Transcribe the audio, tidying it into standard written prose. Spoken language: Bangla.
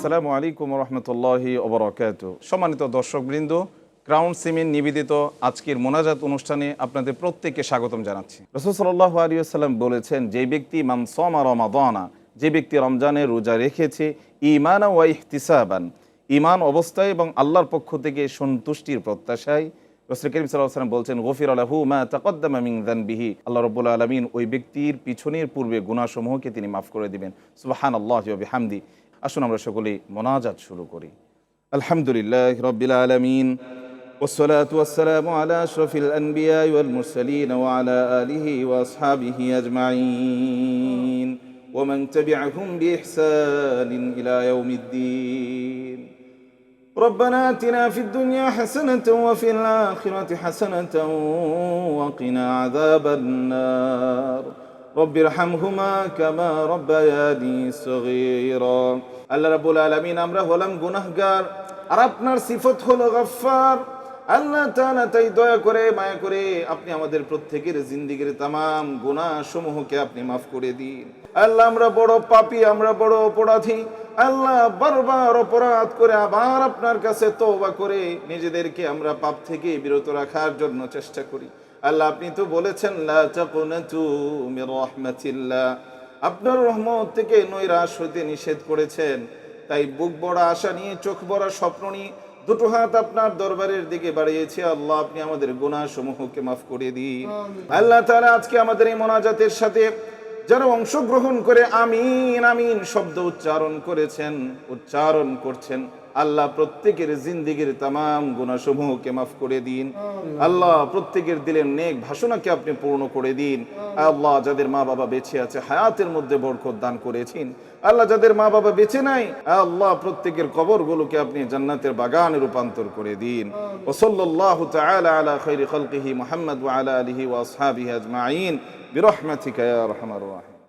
আসসালামু আলাইকুম রহমতুল্লাহি ওয়া বারাকাতুহু। সম্মানিত দর্শকবৃন্দ, ক্রাউন সিমেন্ট নিবেদিত আজকের মোনাজাত অনুষ্ঠানে আপনাদের প্রত্যেককে স্বাগতম জানাচ্ছি। রাসূল সাল্লাল্লাহু আলাইহি ওয়াসাল্লাম বলেছেন, যে ব্যক্তি মান সামা রমাদানা, যে ব্যক্তি রমজানের রোজা রেখেছে ঈমানা ওয়া ইহতিসাবান, ঈমান অবস্থায় এবং আল্লাহর পক্ষ থেকে সন্তুষ্টির প্রত্যাশায়, রাসূল করিম সাল্লাল্লাহু আলাইহি ওয়াসাল্লাম বলছেন, গফিরা লাহু মা তাকাদ্দামা মিন যানবিহি, আল্লাহ রাব্বুল আলামিন ওই ব্যক্তির পিছনের পূর্বে গুনাহসমূহকে তিনি মাফ করে দিবেন। সুবহানাল্লাহি ওয়া বিহামদি। আসুন আমরা সকলেই মোনাজাত শুরু করি। আলহামদুলিল্লাহি রাব্বিল আলামিন, ওয়াসসালাতু ওয়াসসালামু আলা আশরাফিল আনবিয়া ওয়াল মুরসালিন ওয়া আলা আলিহি ওয়া আসহাবিহি আজমাইন ওয়া মান তাবি'আহুম বিইহসানিন ইলা ইয়াউমিদ্দিন। ربنا آتنا في الدنيا حسنة وفي الآخرة حسنة وقنا عذاب النار رب ارحمهما كما ربياني صغيرا। আল্লাহ রাব্বুল আলামিন, আমরা হলাম গুনাহগার আর আপনার সিফত হলো গফফার। আল্লাহ তাআলা তাই দয়া করে মায়া করে আপনি আমাদের প্রত্যেকের জিন্দেগীর তামাম গুনাহ সমূহকে আপনি মাফ করে দিন। আল্লাহ, আমরা বড় পাপী, আমরা বড় অপরাধী। আল্লাহ, বারবার অপরাধ করে আবার আপনার কাছে তওবা করে নিজেদেরকে আমরা পাপ থেকে বিরত রাখার জন্য চেষ্টা করি। আল্লাহ, আপনি তো বলেছেন লা তাকুনাতু মির রাহমাতিল্লাহ, আপনার রহমত থেকে নৈরাশ হতে নিষেধ করেছেন। তাই বুক ভরা আশা নিয়ে, চোখ ভরা স্বপ্ন নিয়ে দুটো হাত আপনার দরবারের দিকে বাড়িয়েছি। আল্লাহ, আপনি আমাদের গুনাহ সমূহকে মাফ করে দিন। আল্লাহ তাআলা, আজকে আমাদের এই মোনাজাতের সাথে যারা অংশগ্রহণ করে আমিন আমিন শব্দ উচ্চারণ করছেন, আল্লাহ প্রত্যেকের জিন্দেগীর তামাম গুনাহ সমূহকে মাফ করে দিন। আল্লাহ, প্রত্যেকের দিলের নেক ভাষণাকে আপনি পূর্ণ করে দিন। আল্লাহ, যাদের মা বাবা বেঁচে আছে হায়াতের মধ্যে বরকত দান করেছেন। আল্লাহ, যাদের মা বাবা বেঁচে নাই, আল্লাহ প্রত্যেকের কবরগুলোকে আপনি জান্নাতের বাগানে রূপান্তর করে দিন। ওয়া সাল্লাল্লাহু তাআলা আলা খায়রি খালকিহি মুহাম্মদ ওয়া আলা আলিহি ওয়া আসহাবিহি আজমাইন বিরহমাতিকা ইয়া আরহামার রাহিমিন।